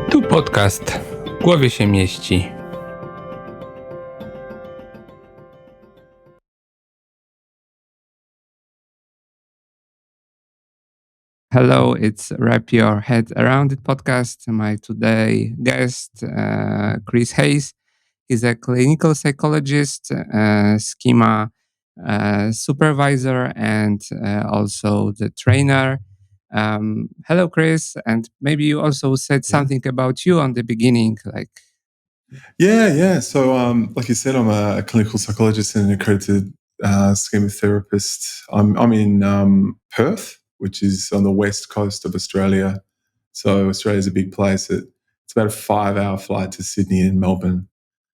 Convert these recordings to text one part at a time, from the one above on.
Tu podcast w głowie się mieści. Hello, it's Wrap Your Head Around It podcast. My today guest, Chris Hayes. He's a clinical psychologist, schema supervisor, and also the trainer. Hello, Chris. And maybe you also said something about you on the beginning, like. Yeah. So, like you said, I'm a clinical psychologist and an accredited schema therapist. I'm in Perth, which is on the west coast of Australia. So Australia's a big place. It's about a 5-hour flight to Sydney and Melbourne.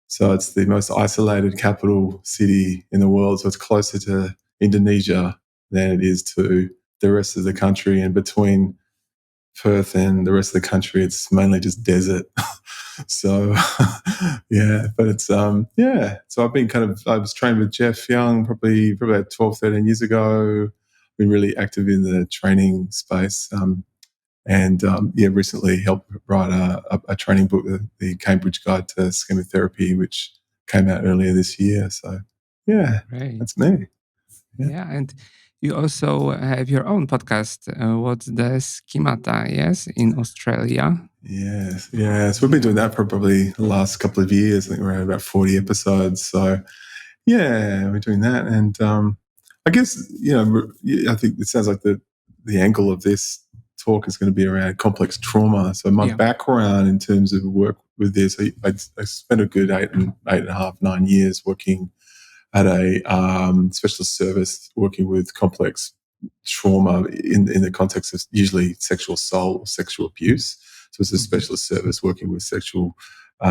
So it's the most isolated capital city in the world. So it's closer to Indonesia than it is to the rest of the country. And between Perth and the rest of the country, it's mainly just desert. So yeah, but it's So I've been I was trained with Jeff Young probably about 12, 13 years ago. Been really active in the training space. Recently helped write a training book, the Cambridge Guide to Schema Therapy, which came out earlier this year. So yeah, Great. That's me. Yeah, and you also have your own podcast, What's the Schemata, yes, in Australia? Yes. So we've been doing that for probably the last couple of years. I think we're at about 40 episodes. So yeah, we're doing that. And I guess, I think it sounds like the angle of this talk is going to be around complex trauma. So my background in terms of work with this, I spent a good 8.5, 9 years working at a specialist service, working with complex trauma in the context of usually sexual assault or sexual abuse. So it's a specialist service working with sexual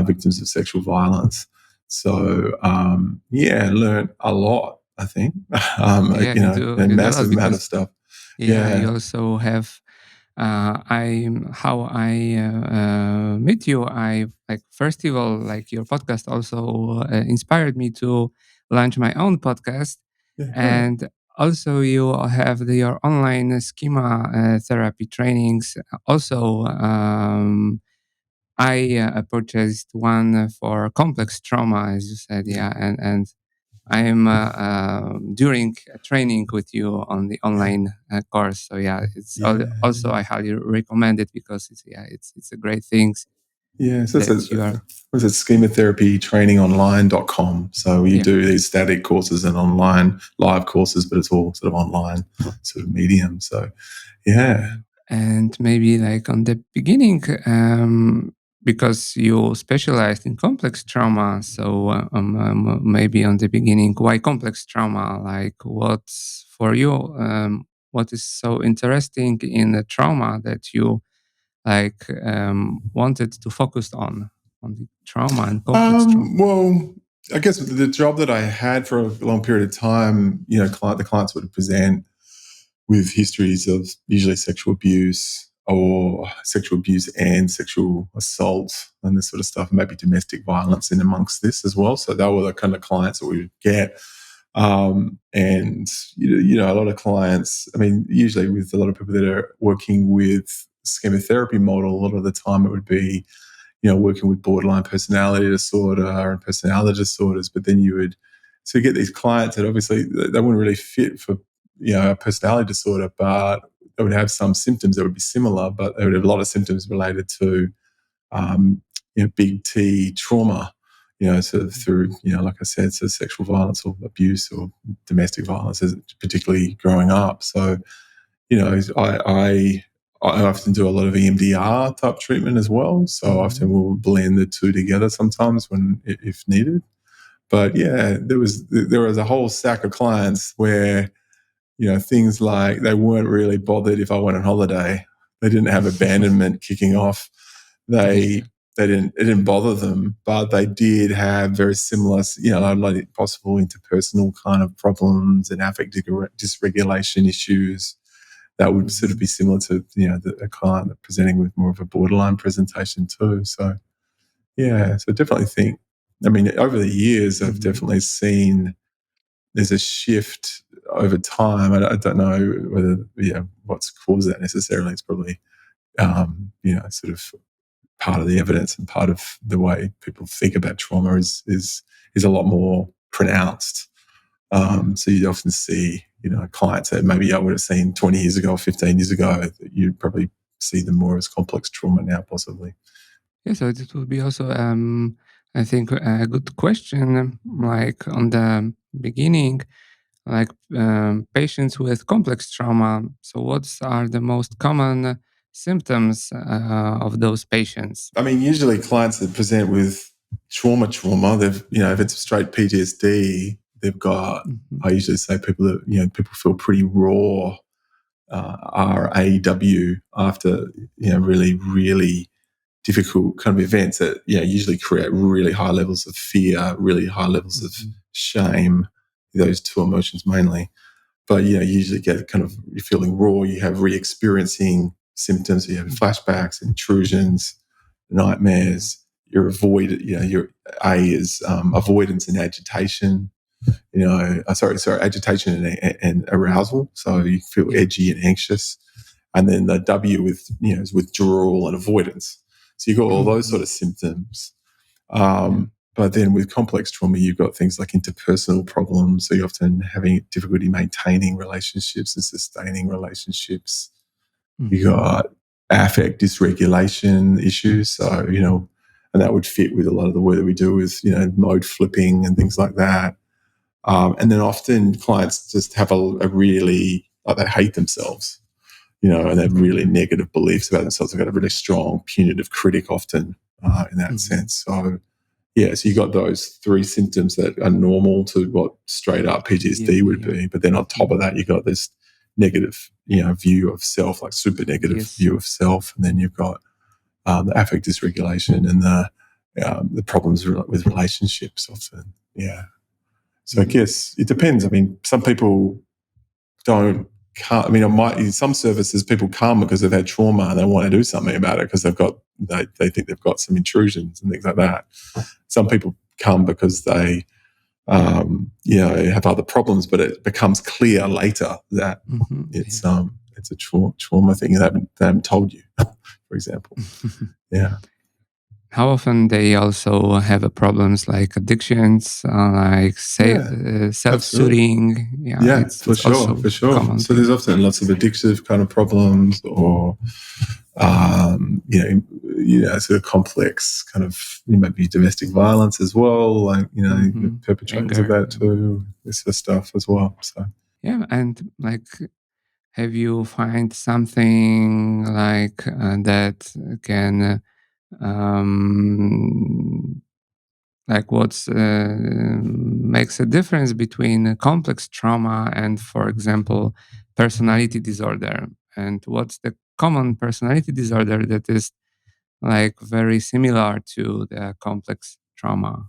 victims of sexual violence. So learned a lot, I think. A massive amount of stuff. You also have. I met you. I first of all, your podcast also inspired me to launch my own podcast, and also you have your online schema therapy trainings. Also, I purchased one for complex trauma, as you said, and I am during a training with you on the online course. So also I highly recommend it because it's a great thing. Yeah, so it's schematherapytrainingonline.com. So you do these static courses and online live courses, but it's all sort of online sort of medium. So yeah. And maybe on the beginning, because you specialized in complex trauma, so maybe on the beginning, why complex trauma? What's for you? What is so interesting in the trauma that you wanted to focus on the trauma and complex trauma? Well, I guess the job that I had for a long period of time, the clients would present with histories of usually sexual abuse or sexual abuse and sexual assault and this sort of stuff, maybe domestic violence in amongst this as well. So they were the kind of clients that we would get. And a lot of clients, usually with a lot of people that are working with schema therapy model, a lot of the time it would be, working with borderline personality disorder and personality disorders. But then you get these clients that obviously they wouldn't really fit for, a personality disorder, but they would have some symptoms that would be similar, but they would have a lot of symptoms related to, big T trauma, sort of through, like I said, so sexual violence or abuse or domestic violence, particularly growing up. So, I often do a lot of EMDR type treatment as well. So often we'll blend the two together sometimes if needed. But yeah, there was a whole stack of clients where, things like they weren't really bothered if I went on holiday. They didn't have abandonment kicking off. It didn't bother them, but they did have very similar, like possible interpersonal kind of problems and affect dysregulation issues that would sort of be similar to, a client presenting with more of a borderline presentation too. So, so I definitely think, over the years, I've definitely seen there's a shift over time, I don't know whether what's caused that necessarily. It's probably sort of part of the evidence and part of the way people think about trauma is a lot more pronounced. So you often see, clients that maybe I would have seen 20 years ago or 15 years ago, that you'd probably see them more as complex trauma now, possibly. Yeah, so it would be also, I think, a good question, like on the beginning, like patients with complex trauma. So, what are the most common symptoms of those patients? I mean, usually clients that present with trauma, they've, if it's straight PTSD, they've got, I usually say people that, people feel pretty raw, RAW, after, really, really difficult kind of events that, usually create really high levels of fear, really high levels of shame, those two emotions mainly. But, you usually get kind of, you're feeling raw, you have re-experiencing symptoms, you have flashbacks, intrusions, nightmares, your A is avoidance and agitation, agitation and arousal. So you feel edgy and anxious. And then the W is withdrawal and avoidance. So you've got all those sort of symptoms. But then with complex trauma, you've got things like interpersonal problems. So you're often having difficulty maintaining relationships and sustaining relationships. You got affect dysregulation issues. So, and that would fit with a lot of the work that we do with, mode flipping and things like that. And then often clients just have a really, like, they hate themselves, and they have really negative beliefs about themselves. They've got a really strong punitive critic often in that sense. So, so you got those three symptoms that are normal to what straight up PTSD would be. But then on top of that, you got this negative, view of self, like super negative view of self. And then you've got the affect dysregulation and the problems with relationships often. Yeah. So I guess it depends. I mean, some people can't. I mean, in some services, people come because they've had trauma and they want to do something about it because they think they've got some intrusions and things like that. Some people come because they, have other problems, but it becomes clear later that it's a trauma thing that they haven't told you, for example. Yeah. How often they also have problems like addictions, like self-soothing? For sure. Common So there's often lots of addictive kind of problems, or sort of complex kind of, maybe domestic violence as well, like, perpetrators of that too, this sort of stuff as well. So and like, have you find something like that can like what's makes a difference between a complex trauma and, for example, personality disorder? And what's the common personality disorder that is like very similar to the complex trauma?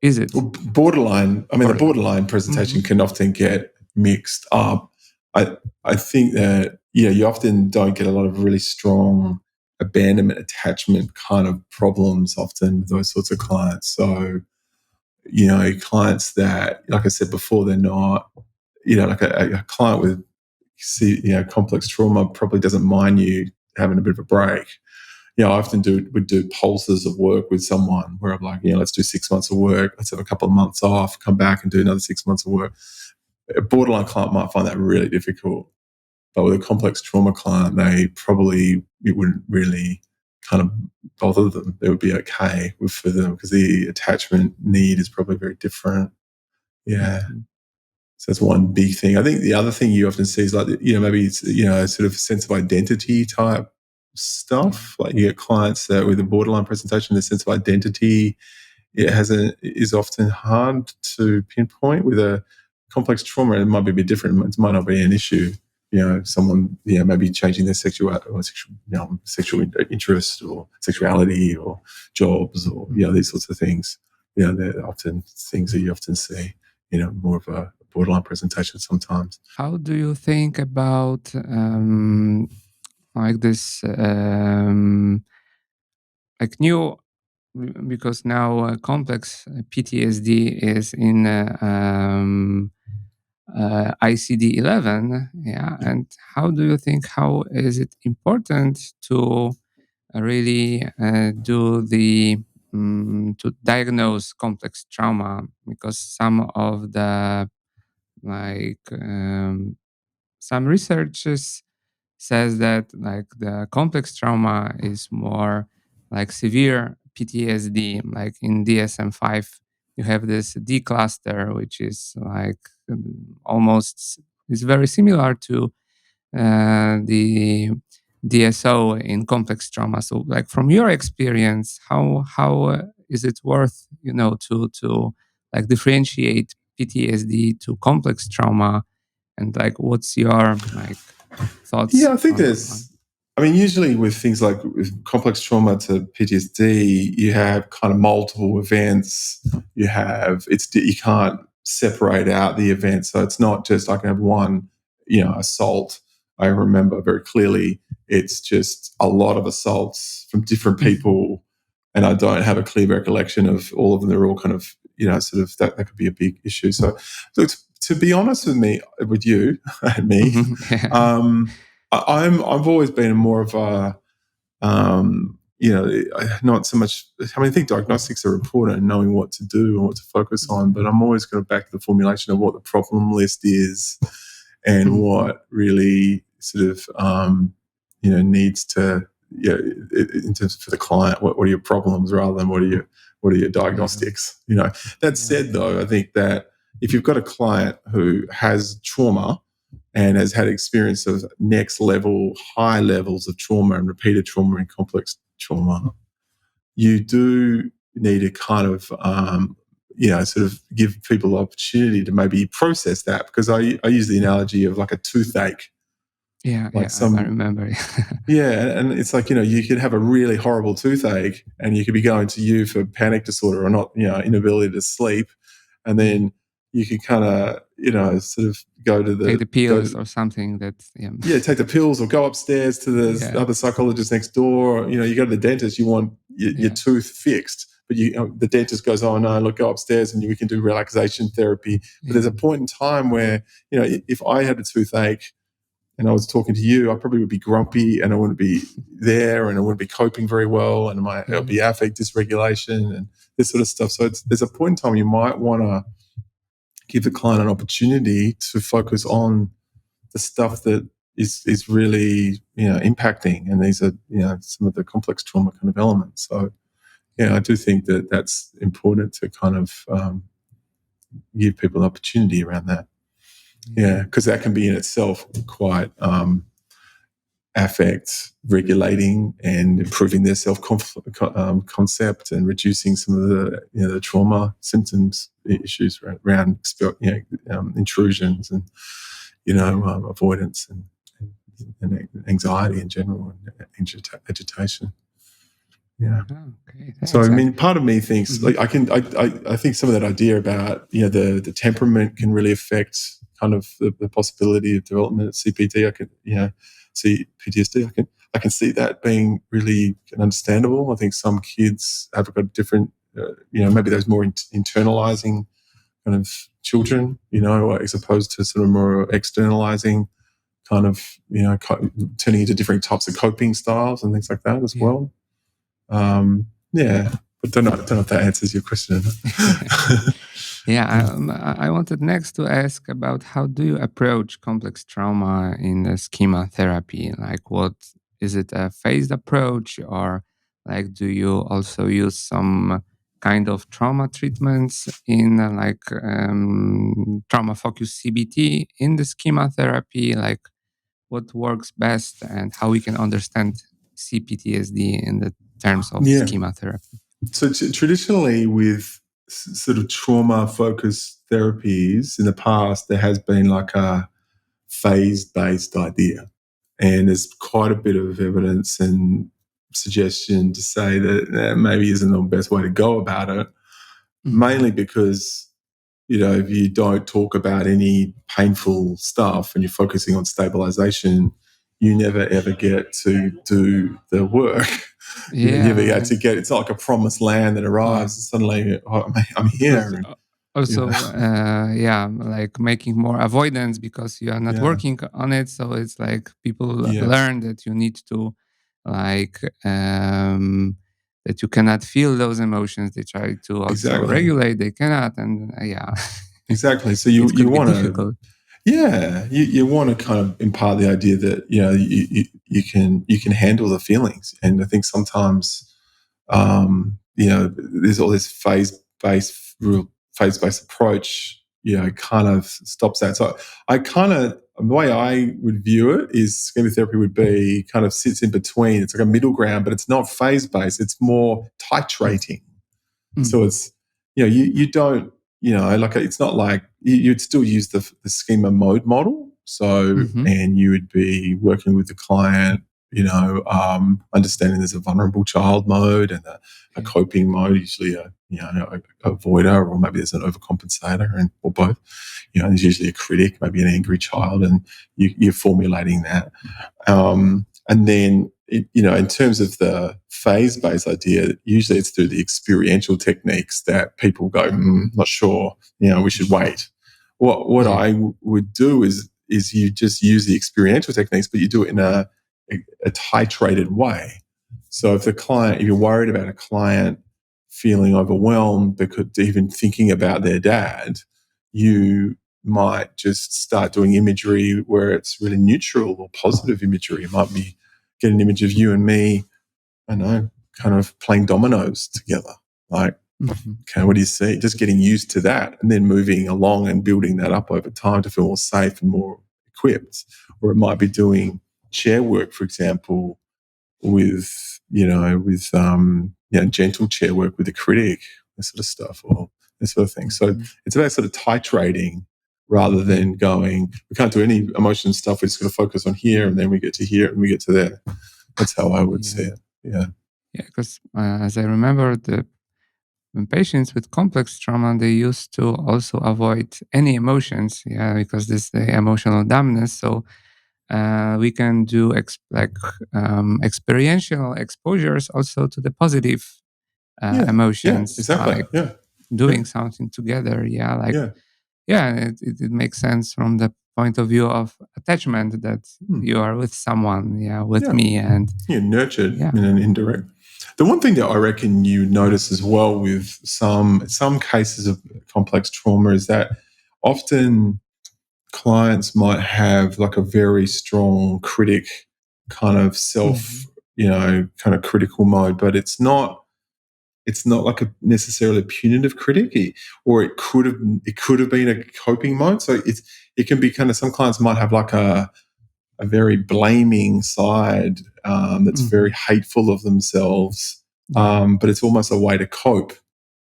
Is it? Well, borderline. I mean, the borderline presentation can often get mixed up. I think that you often don't get a lot of really strong abandonment attachment kind of problems often with those sorts of clients. So, clients that, like I said before, they're not, like a client with complex trauma probably doesn't mind you having a bit of a break. I often would do pulses of work with someone where I'm like, let's do 6 months of work, let's have a couple of months off, come back and do another 6 months of work. A borderline client might find that really difficult, but with a complex trauma client, it wouldn't really kind of bother them. It would be okay for them because the attachment need is probably very different. Yeah. So that's one big thing. I think the other thing you often see is like, maybe it's, sort of sense of identity type stuff. Like you get clients that with a borderline presentation, the sense of identity is often hard to pinpoint. With a complex trauma, it might be a bit different. It might not be an issue. Someone, maybe changing their sexual interest or sexuality or jobs or, these sorts of things. They're often things that you often see, more of a borderline presentation sometimes. How do you think about like this like new, because now complex PTSD is in ICD-11. Yeah, and how do you think, how is it important to really do the to diagnose complex trauma? Because some of the like some researchers says that like the complex trauma is more like severe PTSD. Like in DSM-5, you have this D cluster, which is like almost is very similar to the DSO in complex trauma. So, like from your experience, how is it worth to like differentiate PTSD to complex trauma, and like what's your like thoughts? Yeah, I think on usually with things like with complex trauma to PTSD, you have kind of multiple events. You can't separate out the events. So it's not just I can have one, assault. I remember very clearly it's just a lot of assaults from different people, and I don't have a clear recollection of all of them. They're all kind of, sort of that could be a big issue. So look, to be honest with you and me, I've always been more of a, not so much. I think diagnostics are important and knowing what to do and what to focus on, but I'm always going back to the formulation of what the problem list is and what really sort of, needs to, in terms of for the client, what are your problems rather than what are your diagnostics. That said, though, I think that if you've got a client who has trauma and has had experience of next level, high levels of trauma and repeated trauma and complex trauma, you do need to kind of, sort of give people the opportunity to maybe process that, because I use the analogy of like a toothache. I remember. Yeah, and it's like, you could have a really horrible toothache and you could be going to you for panic disorder or not, inability to sleep. And then you can kind of, sort of go to take the pills or something take the pills or go upstairs to the other psychologist next door. You go to the dentist, you want your tooth fixed. But the dentist goes, oh, no, look, go upstairs and we can do relaxation therapy. But there's a point in time where, if I had a toothache and I was talking to you, I probably would be grumpy and I wouldn't be there and I wouldn't be coping very well, and it would be affect dysregulation and this sort of stuff. So there's a point in time you might want to give the client an opportunity to focus on the stuff that is really, impacting. And these are, some of the complex trauma kind of elements. So, I do think that that's important to kind of give people an opportunity around that. Yeah, because that can be in itself quite affect regulating and improving their self-concept and reducing some of the the trauma symptoms issues around intrusions and avoidance and anxiety in general and agitation. Yeah. Okay. So part of me thinks like I think some of that idea about the temperament can really affect kind of the possibility of development at CPT. I can see PTSD. I can see that being really understandable. I think some kids have got different, maybe those more internalizing kind of children, as opposed to sort of more externalizing kind of, turning into different types of coping styles and things like that as well. But don't know if that answers your question. I wanted next to ask about how do you approach complex trauma in the schema therapy? Like, what is it, a phased approach, or like do you also use some kind of trauma treatments in trauma focused CBT in the schema therapy? Like, what works best and how we can understand CPTSD in the terms of schema therapy? So traditionally with sort of trauma-focused therapies in the past, there has been like a phase-based idea. And there's quite a bit of evidence and suggestion to say that maybe isn't the best way to go about it, mainly because, if you don't talk about any painful stuff and you're focusing on stabilization, you never ever get to do the work. You never get to it's not like a promised land that arrives and suddenly I'm here. also like making more avoidance because you are not working on it. So it's like people learn that you need to like that you cannot feel those emotions. They try to also regulate, they cannot, and exactly. So you want to you want to kind of impart the idea that you can handle the feelings. And I think sometimes there's all this phase-based approach, kind of stops that. So the way I would view it is schema therapy would be kind of sits in between. It's like a middle ground, but it's not phase-based. It's more titrating. So it's, you don't, like it's not like you'd still use the schema mode model. So, and you would be working with the client, understanding there's a vulnerable child mode and a coping mode, usually a avoider, or maybe there's an overcompensator, or both. There's usually a critic, maybe an angry child, and you're formulating that. And then, in terms of the phase-based idea, usually it's through the experiential techniques that people go, not sure, we should wait. What I would do is you just use the experiential techniques, but you do it in a titrated way. So if you're worried about a client feeling overwhelmed because even thinking about their dad, you might just start doing imagery where it's really neutral or positive imagery. It might be get an image of you and me, I don't know, kind of playing dominoes together. Like, okay, what do you see? Just getting used to that and then moving along and building that up over time to feel more safe and more equipped. Or it might be doing chair work, for example, with gentle chair work with a critic, this sort of stuff, or this sort of thing. So it's about sort of titrating rather than going, we can't do any emotion stuff, we're just going to focus on here, and then we get to here and we get to there. That's how I would see it. Yeah, because as I remember, when patients with complex trauma, they used to also avoid any emotions, because this is the emotional dumbness. So we can do experiential exposures also to the positive emotions, exactly. like doing something together. It makes sense from the point of view of attachment that you are with someone, with me, and you're nurtured in an indirect. The one thing that I reckon you notice as well with some cases of complex trauma is that often clients might have like a very strong critic kind of self, kind of critical mode, but it's not like necessarily a punitive critic, or it could have been a coping mode. So it can be kind of, some clients might have like a very blaming side that's very hateful of themselves, but it's almost a way to cope.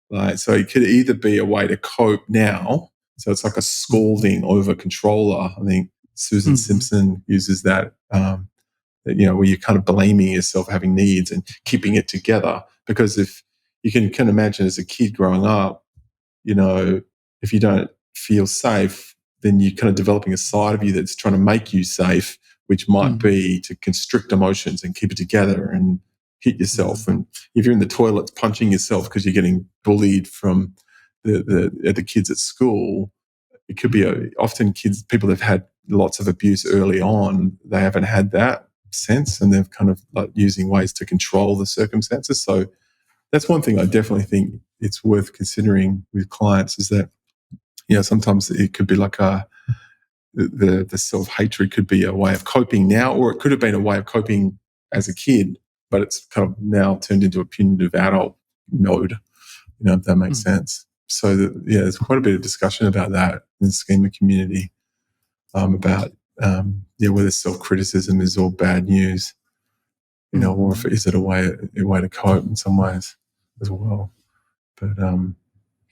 Right? So it could either be a way to cope now, so it's like a scalding over controller. I think Susan Simpson uses that, where you're kind of blaming yourself, having needs and keeping it together. Because if you can imagine as a kid growing up, if you don't feel safe, then you're kind of developing a side of you that's trying to make you safe, which might be to constrict emotions and keep it together and hit yourself. And if you're in the toilets punching yourself because you're getting bullied from the kids at school, it could be often people that have had lots of abuse early on, they haven't had that sense, and they're kind of like using ways to control the circumstances. So that's one thing I definitely think it's worth considering with clients, is that, sometimes it could be like the self-hatred could be a way of coping now, or it could have been a way of coping as a kid, but it's kind of now turned into a punitive adult mode, if that makes sense. So there's quite a bit of discussion about that in the schema community, about whether self-criticism is all bad news, or if is it a way to cope in some ways as well. But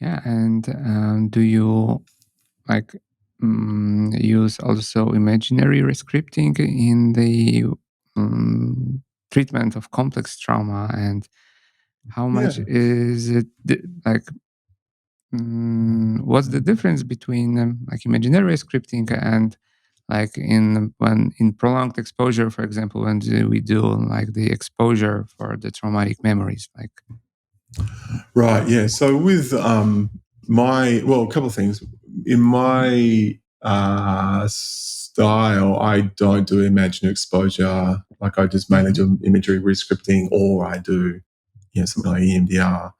and do you like use also imaginary rescripting in the treatment of complex trauma, and how much is it what's the difference between like imaginary scripting and like in prolonged exposure, for example, when we do like the exposure for the traumatic memories, like right, yeah. So with a couple of things. In my style, I don't do imaginary exposure. Like I just mainly do imagery rescripting, or I do, something like EMDR.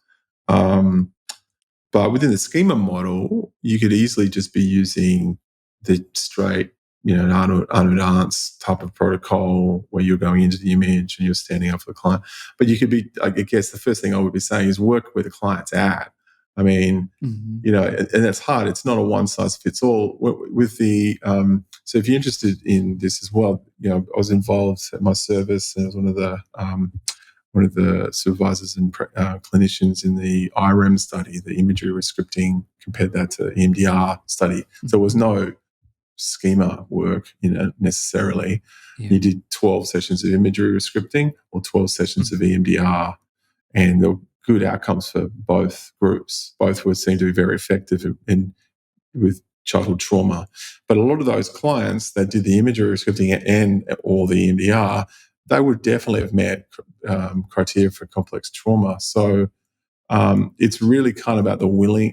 But within the schema model, you could easily just be using the straight, unannounced type of protocol where you're going into the image and you're standing up for the client. But you could be, I guess the first thing I would be saying is work where the client's at. I mean, and that's hard. It's not a one size fits all. With the so if you're interested in this as well, I was involved at my service, and I was one of the supervisors and clinicians in the IREM study, the imagery rescripting, compared that to EMDR study. So there was no schema work, necessarily. Yeah. You did 12 sessions of imagery rescripting or 12 sessions of EMDR, and there were good outcomes for both groups. Both were seen to be very effective with childhood trauma. But a lot of those clients that did the imagery rescripting or the EMDR, they would definitely have met criteria for complex trauma. So it's really kind of about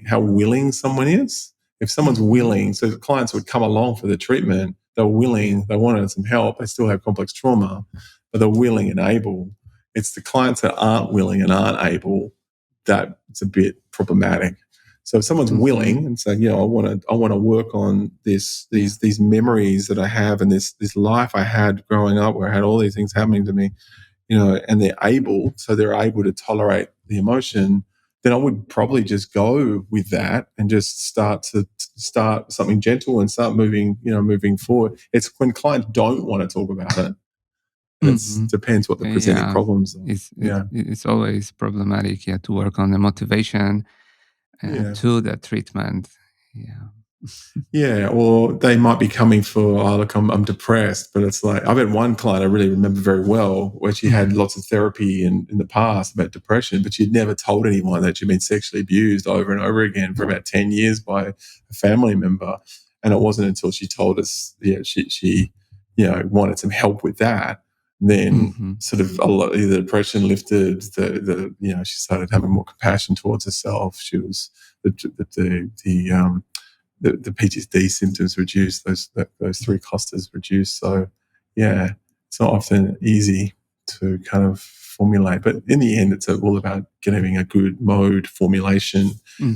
how willing someone is. If someone's willing, so the clients would come along for the treatment, they're willing, they wanted some help, they still have complex trauma, but they're willing and able. It's the clients that aren't willing and aren't able that it's a bit problematic. So if someone's willing and saying, I want to work on these memories that I have and this life I had growing up where I had all these things happening to me, and they're able to tolerate the emotion, then I would probably just go with that and just start something gentle and start moving forward. It's when clients don't want to talk about it. It depends what the presenting problems are. It's always problematic, to work on the motivation to the treatment. Or they might be coming for, look, I'm depressed, but it's like, I've had one client I really remember very well where she had lots of therapy in the past about depression, but she'd never told anyone that she'd been sexually abused over and over again for about 10 years by a family member. And it wasn't until she told us she wanted some help with that, then sort of a lot of the depression lifted, she started having more compassion towards herself. She was the PTSD symptoms reduced, those three clusters reduced. So, it's not often easy to kind of formulate. But in the end, it's all about getting a good mode formulation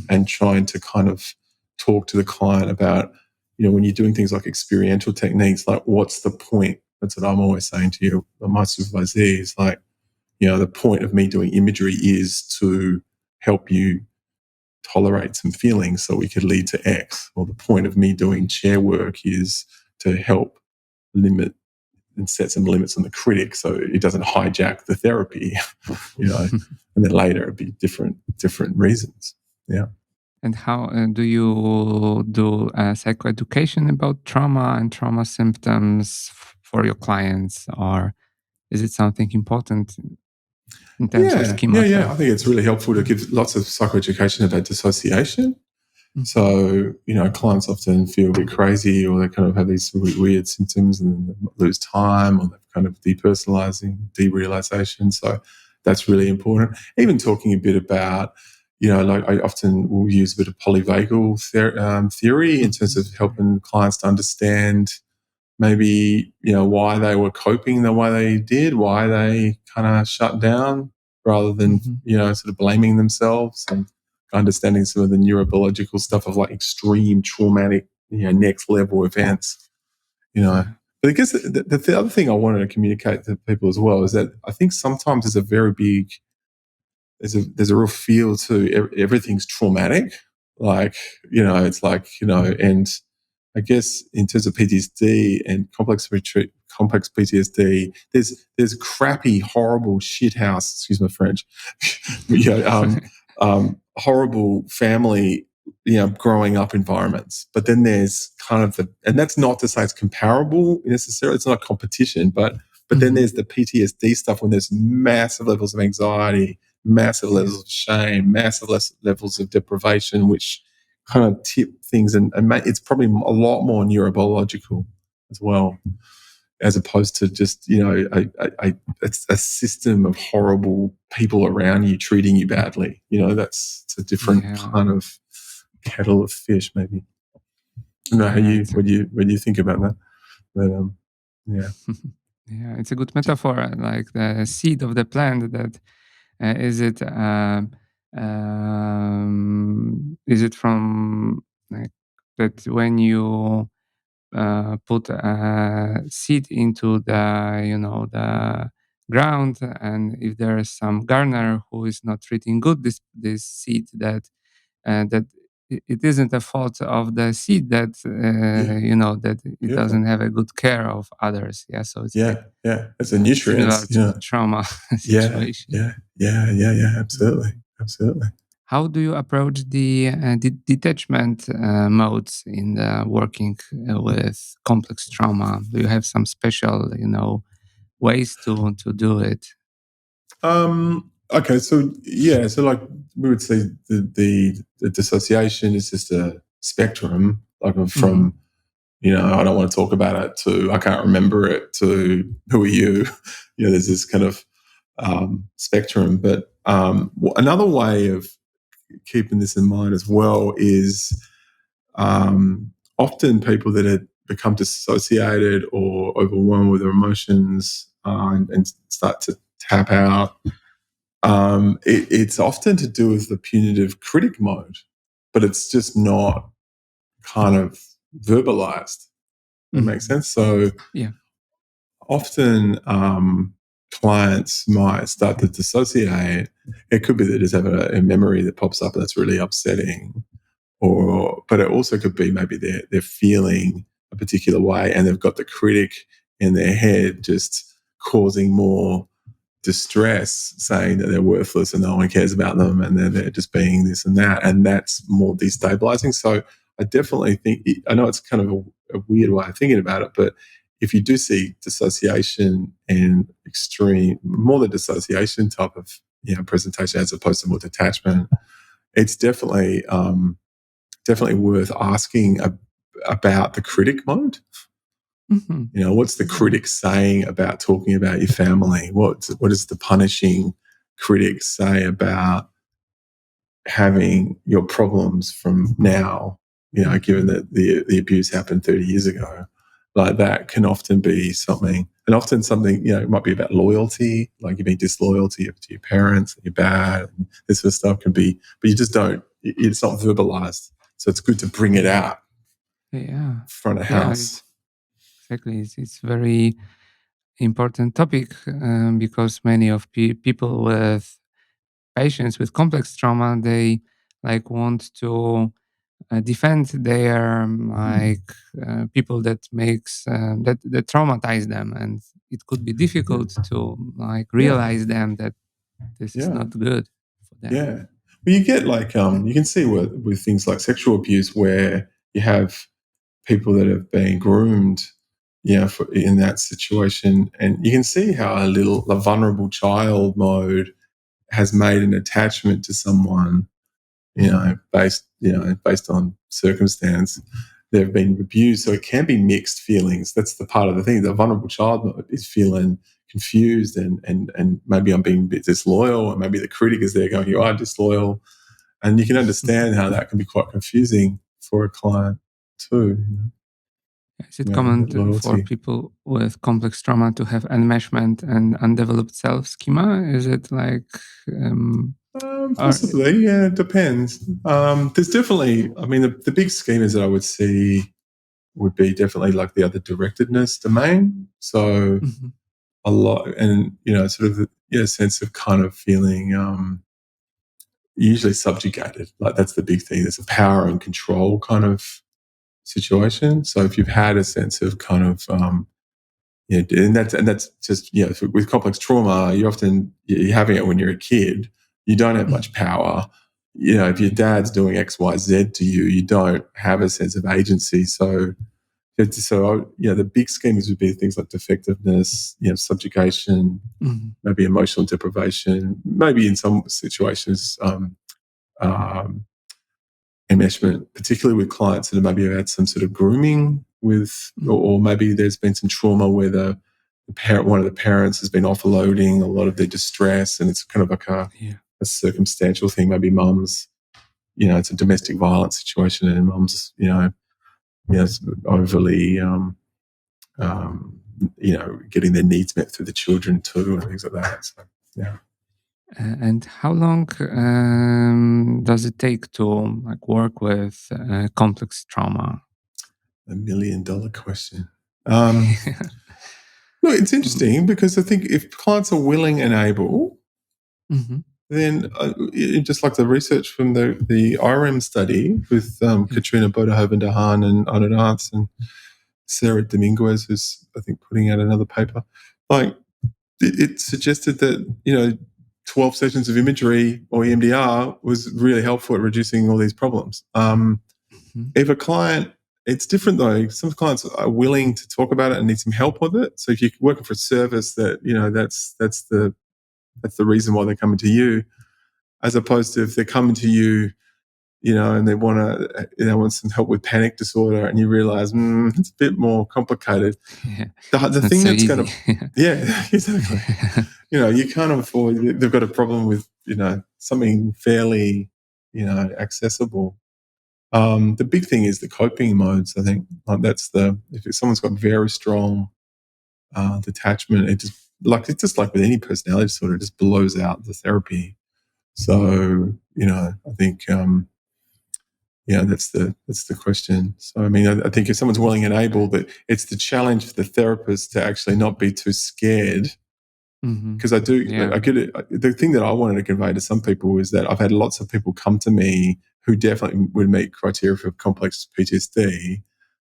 and trying to kind of talk to the client about, when you're doing things like experiential techniques, like what's the point? That's what I'm always saying to you. My supervisees, like, the point of me doing imagery is to help you tolerate some feelings so we could lead to X. Or the point of me doing chair work is to help limit and set some limits on the critic so it doesn't hijack the therapy, and then later it'd be different reasons. Yeah. And how do you do psychoeducation about trauma and trauma symptoms for your clients, or is it something important in terms of schema? I think it's really helpful to give lots of psychoeducation about dissociation. So, clients often feel a bit crazy, or they kind of have these really weird symptoms and they lose time, or they're kind of depersonalizing, derealization. So that's really important. Even talking a bit about, like I often will use a bit of polyvagal theory in terms of helping clients to understand maybe, why they were coping the way they did, why they kind of shut down rather than, sort of blaming themselves, and understanding some of the neurobiological stuff of like extreme traumatic, next level events, But I guess the other thing I wanted to communicate to people as well is that I think sometimes there's a very big, there's a real feel to everything's traumatic. Like, it's like, and I guess in terms of PTSD and complex PTSD, there's crappy, horrible shithouse, excuse my French, horrible family, growing up environments. But then there's kind of and that's not to say it's comparable necessarily, it's not a competition, but then there's the PTSD stuff when there's massive levels of anxiety, massive levels of shame, massive levels of deprivation, which kind of tip things, and it's probably a lot more neurobiological as well, as opposed to just a system of horrible people around you treating you badly. It's a different kind of kettle of fish, maybe. I don't know what you think about that, but yeah. Yeah, it's a good metaphor, like the seed of the plant. That is it from like that when you put a seed into the ground, and if there is some gardener who is not treating good this seed, that it isn't a fault of the seed, that that it Beautiful. doesn't have a good care of others. Yeah, so it's like it's a nutrients. similar to trauma situation. Absolutely. How do you approach the detachment modes in the working with complex trauma? Do you have some special, ways to do it? Okay, so like we would say the dissociation is just a spectrum, like from I don't want to talk about it to I can't remember it to who are you? There's this kind of spectrum. But another way of keeping this in mind as well is often people that had become dissociated or overwhelmed with their emotions and start to tap out. It's often to do with the punitive critic mode, but it's just not kind of verbalized. That makes sense. So often clients might start to dissociate. It could be they just have a memory that pops up that's really upsetting, but it also could be maybe they're feeling a particular way and they've got the critic in their head just causing more distress, saying that they're worthless and no one cares about them and they're just being this and that, and that's more destabilizing. So I definitely think, I know it's kind of a weird way of thinking about it, but if you do see dissociation and more the dissociation type of presentation as opposed to more detachment, it's definitely worth asking about the critic mode. What's the critic saying about talking about your family? What does the punishing critic say about having your problems from now? Given that the abuse happened 30 years ago, like that can often be something, and often something it might be about loyalty, like you're being disloyal to your parents, and your dad, and this sort of stuff can be, but you just don't. It's not verbalized, so it's good to bring it out. Front of house. Exactly. It's very important topic because many of people with patients with complex trauma, they like want to defend their people that makes that traumatize them, and it could be difficult to like realize them that this is not good for them. Yeah, well, you get like you can see with things like sexual abuse where you have people that have been groomed, in that situation, and you can see how a vulnerable child mode has made an attachment to someone, based on circumstance. They've been abused, so it can be mixed feelings. That's the part of the thing. The vulnerable child mode is feeling confused and maybe I'm being a bit disloyal, or maybe the critic is there going, you are disloyal. And you can understand how that can be quite confusing for a client too. Is it common for people with complex trauma to have enmeshment and undeveloped self schema? Is it like possibly? Yeah, it depends. There's definitely, the big schemas that I would see would be definitely like the other directedness domain. So a lot, and sort of a sense of kind of feeling usually subjugated. Like that's the big thing. There's a power and control kind of situation. So if you've had a sense of kind of and that's just with complex trauma, you're having it when you're a kid. You don't have much power. If your dad's doing X, Y, Z to you, you don't have a sense of agency. So the big schemes would be things like defectiveness, subjugation, maybe emotional deprivation, maybe in some situations enmeshment, particularly with clients that maybe have had some sort of grooming with, or maybe there's been some trauma where one of the parents has been offloading a lot of their distress, and it's kind of like a circumstantial thing. Maybe mum's it's a domestic violence situation, and mum's, overly, getting their needs met through the children too, and things like that. So, yeah. And how long does it take to work with complex trauma? $1 million question. No, it's interesting because I think if clients are willing and able, then just like the research from the IREM study with Katrina Bodehoven-Dahan and Anurnath and Sarah Dominguez, who's I think putting out another paper, it suggested that 12 sessions of imagery or EMDR was really helpful at reducing all these problems. If a client, it's different though. Some clients are willing to talk about it and need some help with it. So if you're working for a service, that's the reason why they're coming to you, as opposed to if they're coming to you, and they want some help with panic disorder, and you realize it's a bit more complicated. Yeah. The thing that's going to, yeah, exactly. You can't afford. They've got a problem with something fairly accessible. The big thing is the coping modes. I think if someone's got very strong detachment, it's just like with any personality disorder, it just blows out the therapy. So I think that's the question. So I mean, I think if someone's willing and able, but it's the challenge for the therapist to actually not be too scared. Because I get it. The thing that I wanted to convey to some people is that I've had lots of people come to me who definitely would meet criteria for complex PTSD,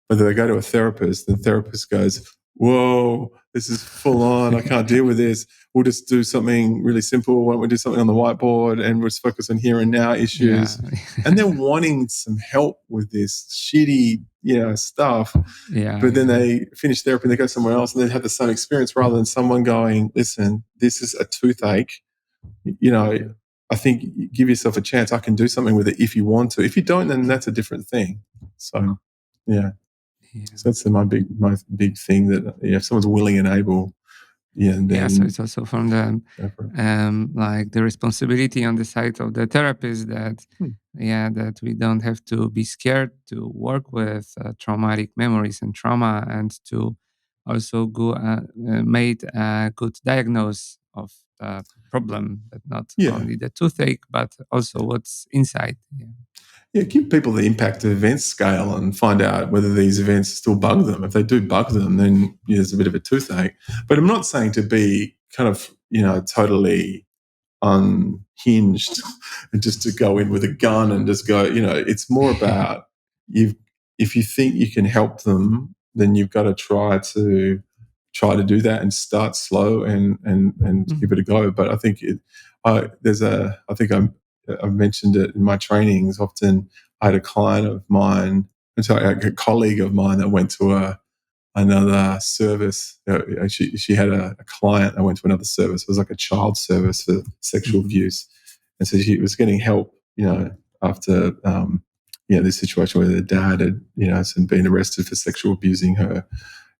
but they go to a therapist, and the therapist goes, "Whoa, this is full on. I can't deal with this. We'll just do something really simple. Why don't we do something on the whiteboard and we'll just focus on here and now issues?" Yeah. And they're wanting some help with this shitty, stuff. Yeah. But then they finish therapy and they go somewhere else and they have the same experience, rather than someone going, "Listen, this is a toothache. I think give yourself a chance. I can do something with it if you want to. If you don't, then that's a different thing." So, yeah. So that's my big thing, that if someone's willing and able, then so it's also from the the responsibility on the side of the therapist that that we don't have to be scared to work with traumatic memories and trauma, and to also made a good diagnose of the problem, but not only the toothache but also what's inside. Give people the impact of events scale and find out whether these events still bug them. If they do bug them, then there's a bit of a toothache. But I'm not saying to be kind of, totally unhinged and just to go in with a gun and just go, it's more about if you think you can help them, then you've got to try to do that and start slow and give it a go. But I think I've mentioned it in my trainings. Often I had a colleague of mine that went to another service. She had a client that went to another service. It was like a child service for sexual abuse. And so she was getting help, after, this situation where the dad had, been arrested for sexual abusing her.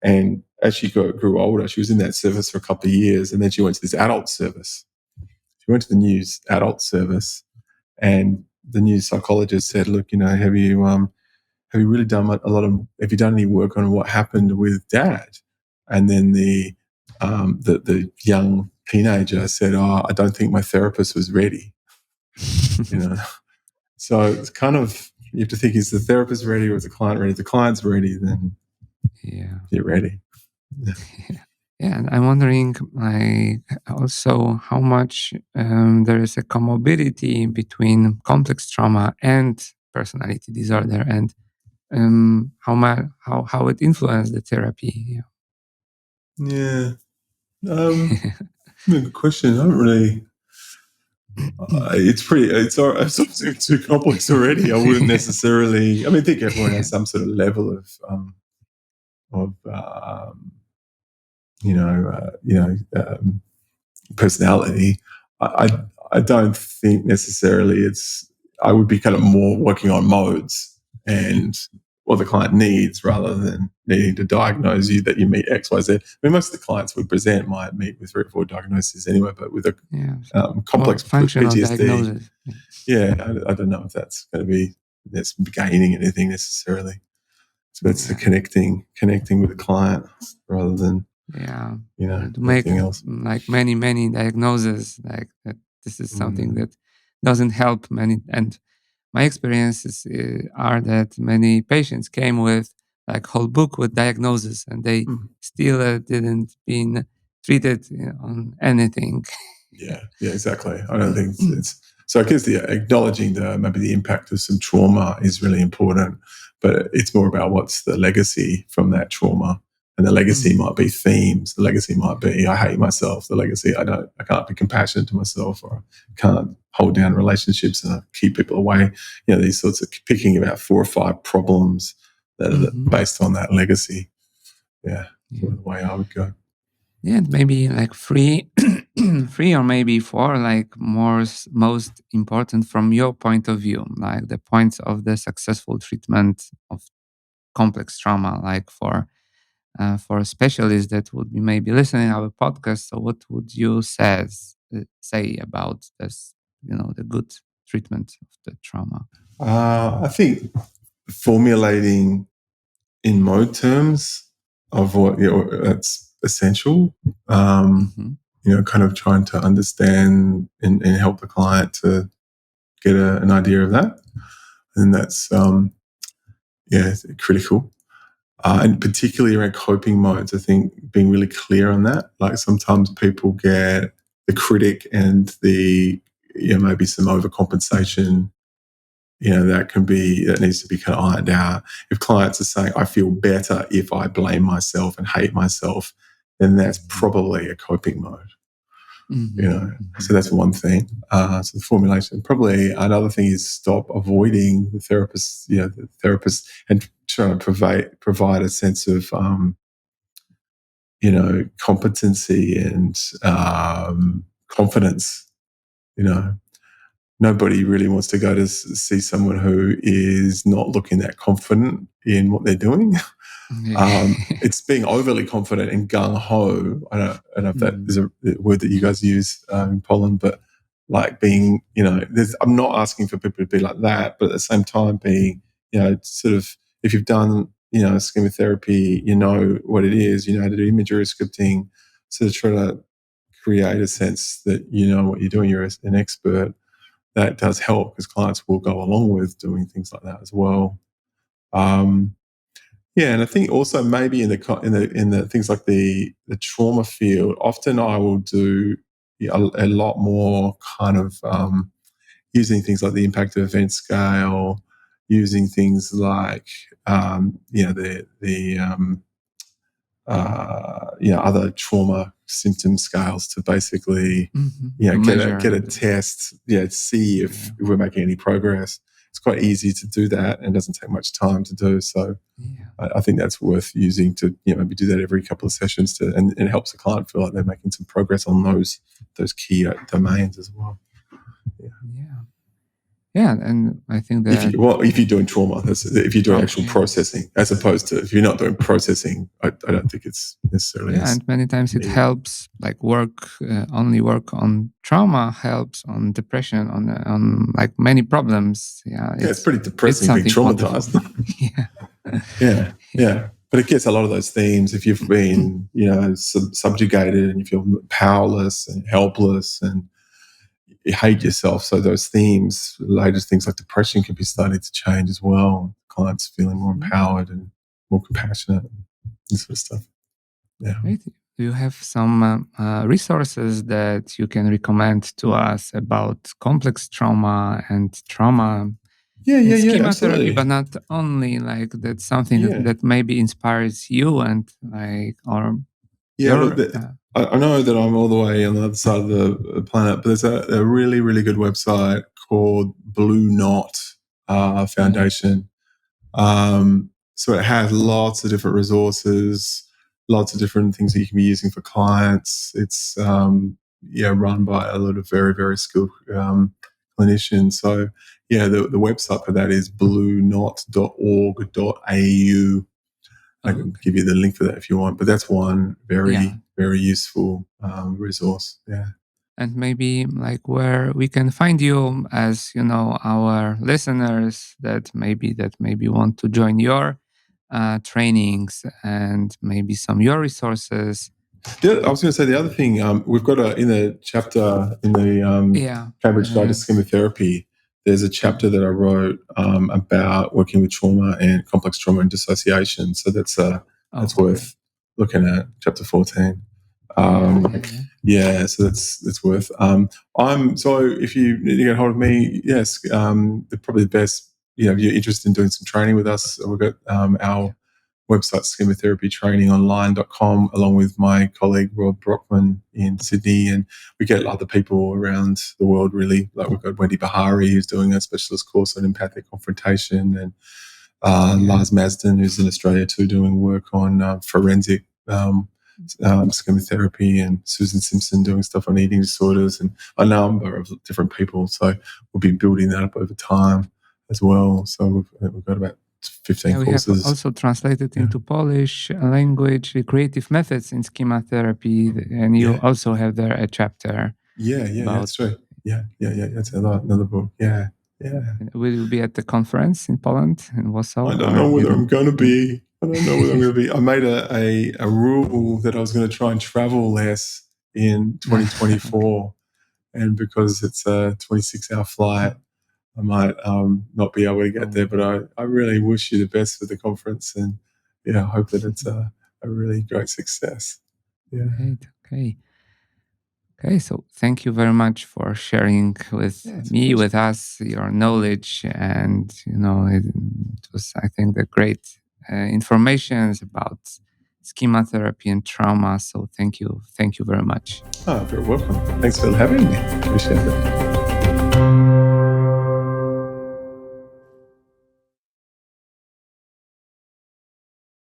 And as she grew older, she was in that service for a couple of years. And then she went to this adult service. She went to the new adult service. And the new psychologist said, "Look, have you really done have you done any work on what happened with Dad?" And then the young teenager said, "Oh, I don't think my therapist was ready." So it's kind of, you have to think, is the therapist ready or is the client ready? If the client's ready, then get ready. Yeah, and I'm wondering, also how much there is a comorbidity between complex trauma and personality disorder, and how it influenced the therapy. Yeah. Good question. I don't really. It's obviously too complex already. I wouldn't necessarily. I think everyone has some sort of level of personality. I don't think necessarily I would be kind of more working on modes and what the client needs rather than needing to diagnose you that you meet X, Y, Z. I mean, most of the clients we present might meet with 3 or 4 diagnoses anyway, but with a complex functional PTSD, diagnosis. I don't know if that's going to be that's gaining anything necessarily. So it's the connecting with the client rather than to make else. Like many diagnoses, like that. This is something that doesn't help many. And my experiences are that many patients came with like whole book with diagnosis, and they still didn't been treated on anything. Yeah, exactly. I don't think it's so. I guess the acknowledging maybe the impact of some trauma is really important, but it's more about what's the legacy from that trauma. And the legacy might be themes. The legacy might be I hate myself. The legacy I can't be compassionate to myself, or I can't hold down relationships and I keep people away. These sorts of picking about 4 or 5 problems that are based on that legacy. Yeah, the way I would go. Yeah, maybe like 3 or maybe 4, like most important from your point of view, like the points of the successful treatment of complex trauma, like for specialists that would be maybe listening to our podcast. So what would you say about this, the good treatment of the trauma? I think formulating in mode terms of what that's essential. Kind of trying to understand and help the client to get an idea of that, and that's critical. And particularly around coping modes, I think being really clear on that. Like sometimes people get the critic and the maybe some overcompensation. That needs to be kind of ironed out. If clients are saying, I feel better if I blame myself and hate myself, then that's probably a coping mode. So that's one thing. So the formulation. Probably another thing is stop avoiding the therapist, and trying to provide a sense of, competency and confidence. Nobody really wants to go to see someone who is not looking that confident in what they're doing. It's being overly confident and gung-ho. I don't know if that is a word that you guys use in Poland, but like being, I'm not asking for people to be like that, but at the same time being, sort of, if you've done, schema therapy, what it is, how to do imagery scripting, sort of try to create a sense that what you're doing, you're an expert. That does help because clients will go along with doing things like that as well. And I think also maybe in the things like the trauma field, often I will do a lot more kind of using things like the impact of event scale, using things like other trauma symptom scales to basically get a test, see if we're making any progress. It's quite easy to do that and doesn't take much time to do. So I think that's worth using to maybe do that every couple of sessions and it helps the client feel like they're making some progress on those key domains as well. Yeah, and I think that if you're doing trauma, if you're doing actual processing, as opposed to if you're not doing processing, I don't think it's necessarily. Yeah, and many times it helps, like only work on trauma helps on depression, on like many problems. It's pretty depressing being traumatized. Yeah. But it gets a lot of those themes. If you've been, subjugated and you feel powerless and helpless and you hate yourself. So those themes, latest things like depression can be starting to change as well. Clients feeling more empowered and more compassionate and this sort of stuff. Yeah. Great. Do you have some resources that you can recommend to us about complex trauma and trauma? Schema therapy, but not only, like that's something that maybe inspires you and like, or I know that I'm all the way on the other side of the planet, but there's a really, really good website called Blue Knot Foundation. So it has lots of different resources, lots of different things that you can be using for clients. It's run by a lot of very, very skilled clinician. So, yeah, the website for that is blueknot.org.au. I can give you the link for that if you want, but that's one very useful resource. Yeah. And maybe like where we can find you, as you know, our listeners that maybe want to join your trainings and maybe some your resources. I was going to say the other thing, we've got in the chapter in the Cambridge Guide to Schemotherapy, there's a chapter that I wrote about working with trauma and complex trauma and dissociation. So that's worth looking at, chapter 14. So that's worth. So if you need to get hold of me, yes, probably the best. If you're interested in doing some training with us, we've got our website, chemotherapytrainingonline.com, along with my colleague Rob Brockman in Sydney, and we get other people around the world. Really, like we've got Wendy Bahari, who's doing a specialist course on empathic confrontation, and Lars Masden, who's in Australia too, doing work on forensic chemotherapy, and Susan Simpson doing stuff on eating disorders, and a number of different people. So we'll be building that up over time as well. So we've got about 15 courses. We have also translated into Polish language creative methods in schematherapy, and you also have there a chapter. That's right. That's another book. Will you be at the conference in Poland, in Warsaw? I don't know whether I'm going to be. I made a rule that I was going to try and travel less in 2024, and because it's a 26-hour flight, I might not be able to get there. But I really wish you the best for the conference, and I hope that it's a really great success. Yeah. Great. Okay, so thank you very much for sharing with me, with us, your knowledge, and it was, I think, the great information about schematherapy and trauma. So thank you very much. Oh, very welcome. Thanks for having me. Appreciate it.